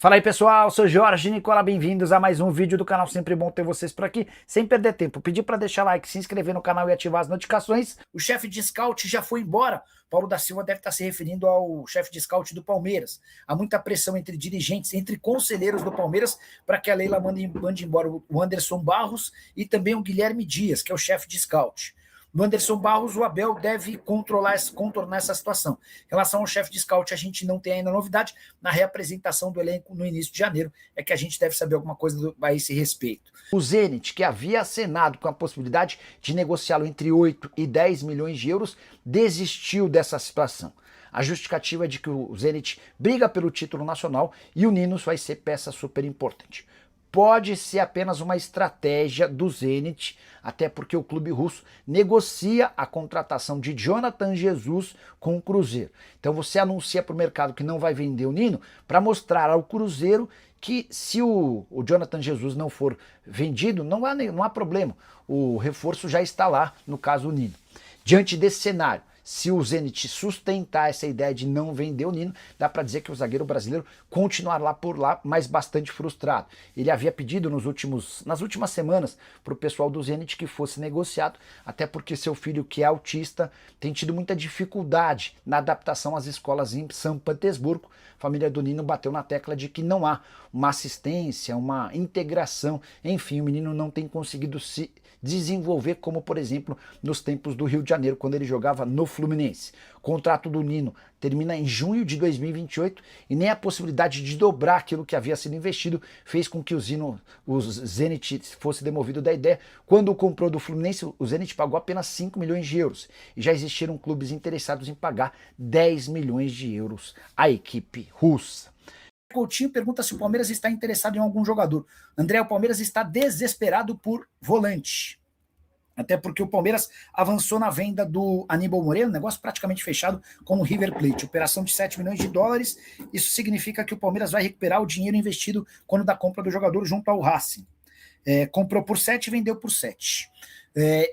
Fala aí pessoal, sou Jorge Nicola, bem-vindos a mais um vídeo do canal, sempre bom ter vocês por aqui, sem perder tempo, pedir para deixar like, se inscrever no canal e ativar as notificações. O chefe de scout já foi embora, Paulo da Silva deve estar se referindo ao chefe de scout do Palmeiras. Há muita pressão entre dirigentes, entre conselheiros do Palmeiras, para que a Leila mande embora o Anderson Barros e também o Guilherme Dias, que é o chefe de scout. No Anderson Barros, o Abel deve contornar essa situação. Em relação ao chefe de scout, a gente não tem ainda novidade. Na reapresentação do elenco no início de janeiro, é que a gente deve saber alguma coisa a esse respeito. O Zenit, que havia acenado com a possibilidade de negociá-lo entre 8 e 10 milhões de euros, desistiu dessa situação. A justificativa é de que o Zenit briga pelo título nacional e o Ninos vai ser peça super importante. Pode ser apenas uma estratégia do Zenit, até porque o clube russo negocia a contratação de Jonathan Jesus com o Cruzeiro. Então você anuncia para o mercado que não vai vender o Nino para mostrar ao Cruzeiro que se o Jonathan Jesus não for vendido, não há problema. O reforço já está lá, no caso o Nino. Diante desse cenário, se o Zenit sustentar essa ideia de não vender o Nino, dá para dizer que o zagueiro brasileiro continuará por lá, mas bastante frustrado. Ele havia pedido nas últimas semanas para o pessoal do Zenit que fosse negociado, até porque seu filho, que é autista, tem tido muita dificuldade na adaptação às escolas em São Petersburgo. A família do Nino bateu na tecla de que não há uma assistência, uma integração, enfim, o menino não tem conseguido se desenvolver como, por exemplo, nos tempos do Rio de Janeiro, quando ele jogava no Fluminense. O contrato do Nino termina em junho de 2028 e nem a possibilidade de dobrar aquilo que havia sido investido fez com que o Zenit fosse demovido da ideia. Quando o comprou do Fluminense, o Zenit pagou apenas 5 milhões de euros e já existiram clubes interessados em pagar 10 milhões de euros à equipe russa. Coutinho pergunta se o Palmeiras está interessado em algum jogador. André, o Palmeiras está desesperado por volante. Até porque o Palmeiras avançou na venda do Aníbal Moreira, um negócio praticamente fechado com o River Plate. Operação de 7 milhões de dólares. Isso significa que o Palmeiras vai recuperar o dinheiro investido quando da compra do jogador junto ao Racing. Comprou por 7 e vendeu por 7.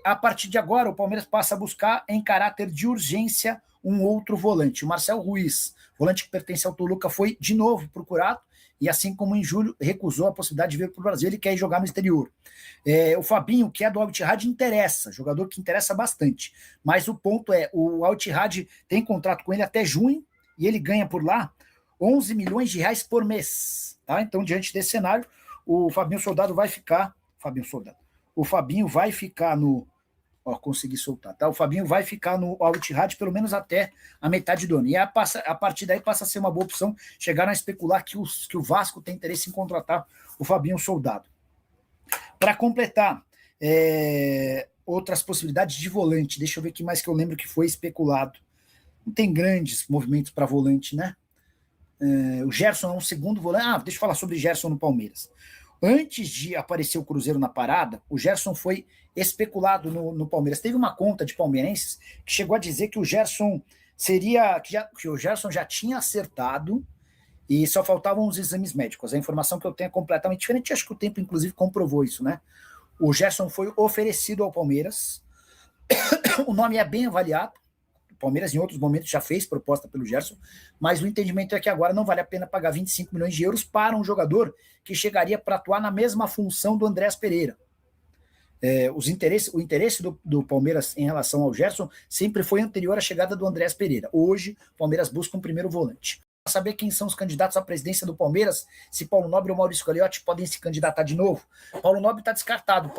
A partir de agora, o Palmeiras passa a buscar, em caráter de urgência, um outro volante. O Marcel Ruiz, volante que pertence ao Toluca, foi de novo procurado e, assim como em julho, recusou a possibilidade de vir para o Brasil. Ele quer ir jogar no exterior. O Fabinho, que é do Al-Ittihad, interessa, jogador que interessa bastante. Mas o ponto é, o Al-Ittihad tem contrato com ele até junho e ele ganha por lá 11 milhões de reais por mês. Tá? Então, diante desse cenário, o Fabinho Soldado vai ficar... O Fabinho vai ficar no... consegui soltar, tá? O Fabinho vai ficar no Al-Ittihad pelo menos até a metade do ano. E a partir daí passa a ser uma boa opção. Chegaram a especular que o Vasco tem interesse em contratar o Fabinho Soldado. Para completar, outras possibilidades de volante. Deixa eu ver o que mais que eu lembro que foi especulado. Não tem grandes movimentos para volante, né? O Gerson é um segundo volante. Deixa eu falar sobre Gerson no Palmeiras. Antes de aparecer o Cruzeiro na parada, o Gerson foi especulado no Palmeiras. Teve uma conta de palmeirenses que chegou a dizer que o Gerson que o Gerson já tinha acertado e só faltavam os exames médicos. A informação que eu tenho é completamente diferente. Acho que o tempo, inclusive, comprovou isso, né? O Gerson foi oferecido ao Palmeiras. O nome é bem avaliado. O Palmeiras, em outros momentos, já fez proposta pelo Gerson, mas o entendimento é que agora não vale a pena pagar 25 milhões de euros para um jogador que chegaria para atuar na mesma função do Andrés Pereira. O interesse do Palmeiras em relação ao Gerson sempre foi anterior à chegada do Andrés Pereira. Hoje, o Palmeiras busca um primeiro volante. Para saber quem são os candidatos à presidência do Palmeiras, se Paulo Nobre ou Maurício Gagliotti podem se candidatar de novo. Paulo Nobre está descartado,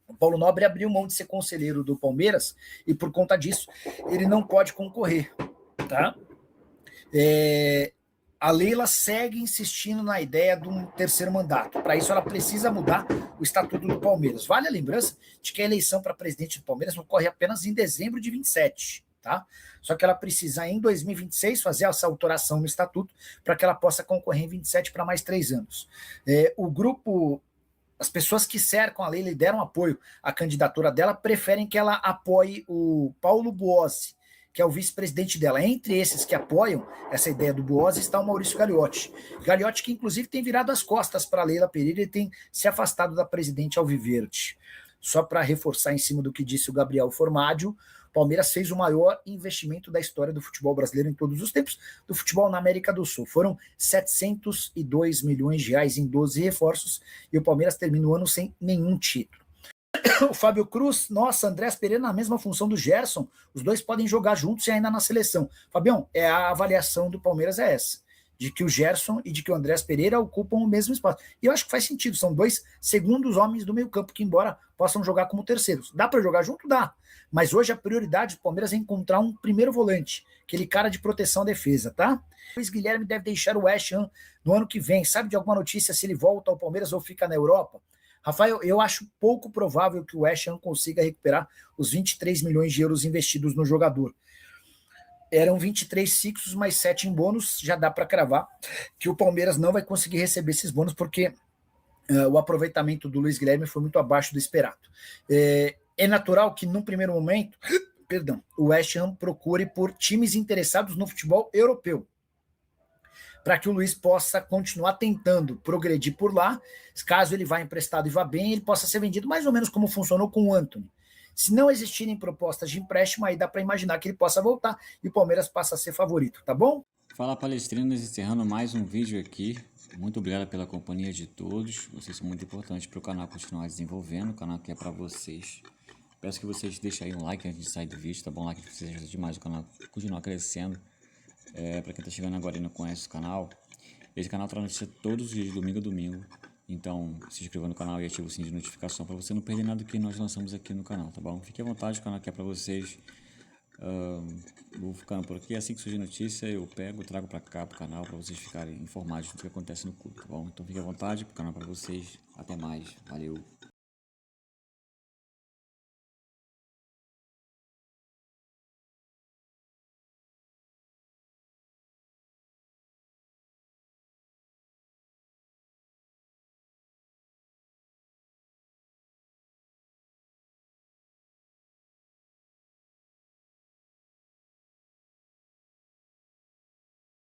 O Paulo Nobre abriu mão de ser conselheiro do Palmeiras e, por conta disso, ele não pode concorrer. Tá? A Leila segue insistindo na ideia de um terceiro mandato. Para isso, ela precisa mudar o estatuto do Palmeiras. Vale a lembrança de que a eleição para presidente do Palmeiras ocorre apenas em dezembro de 27. Tá? Só que ela precisa, em 2026, fazer essa alteração no estatuto para que ela possa concorrer em 27 para mais 3 anos. O grupo... As pessoas que cercam a Leila e deram apoio à candidatura dela preferem que ela apoie o Paulo Buozzi, que é o vice-presidente dela. Entre esses que apoiam essa ideia do Buozzi está o Maurício Gagliotti. Gagliotti que, inclusive, tem virado as costas para a Leila Pereira e tem se afastado da presidente Alviverde. Só para reforçar em cima do que disse o Gabriel Formaggio, Palmeiras fez o maior investimento da história do futebol brasileiro em todos os tempos, do futebol na América do Sul. Foram 702 milhões de reais em 12 reforços e o Palmeiras termina o ano sem nenhum título. O Fábio Cruz, nossa, Andrés Pereira na mesma função do Gerson, os dois podem jogar juntos e ainda na seleção. Fabião, a avaliação do Palmeiras é essa, de que o Gerson e de que o Andrés Pereira ocupam o mesmo espaço. E eu acho que faz sentido, são dois segundos homens do meio campo que, embora possam jogar como terceiros. Dá para jogar junto? Dá. Mas hoje a prioridade do Palmeiras é encontrar um primeiro volante, aquele cara de proteção à defesa, tá? O Luiz Guilherme deve deixar o West Ham no ano que vem. Sabe de alguma notícia se ele volta ao Palmeiras ou fica na Europa? Rafael, eu acho pouco provável que o West Ham consiga recuperar os 23 milhões de euros investidos no jogador. Eram 23 fixos, mais 7 em bônus, já dá para cravar que o Palmeiras não vai conseguir receber esses bônus, porque o aproveitamento do Luiz Guilherme foi muito abaixo do esperado. É natural que, num primeiro momento, o West Ham procure por times interessados no futebol europeu, para que o Luiz possa continuar tentando progredir por lá. Caso ele vá emprestado e vá bem, ele possa ser vendido mais ou menos como funcionou com o Antony. Se não existirem propostas de empréstimo, aí dá para imaginar que ele possa voltar e o Palmeiras passa a ser favorito, tá bom? Fala, palestrinos, encerrando mais um vídeo aqui. Muito obrigado pela companhia de todos. Vocês são muito importantes para o canal continuar desenvolvendo. O canal aqui é para vocês. Peço que vocês deixem aí um like antes de sair do vídeo, tá bom? Like que vocês ajudam demais o canal a continuar crescendo. Para quem está chegando agora e não conhece o canal, esse canal traz notícia todos os dias, domingo a domingo. Então, se inscreva no canal e ative o sininho de notificação para você não perder nada do que nós lançamos aqui no canal, tá bom? Fique à vontade, o canal aqui é para vocês. Vou ficando por aqui. Assim que surgir notícia, eu trago para cá, pro canal, para vocês ficarem informados do que acontece no clube, tá bom? Então, fique à vontade, o canal é para vocês. Até mais. Valeu.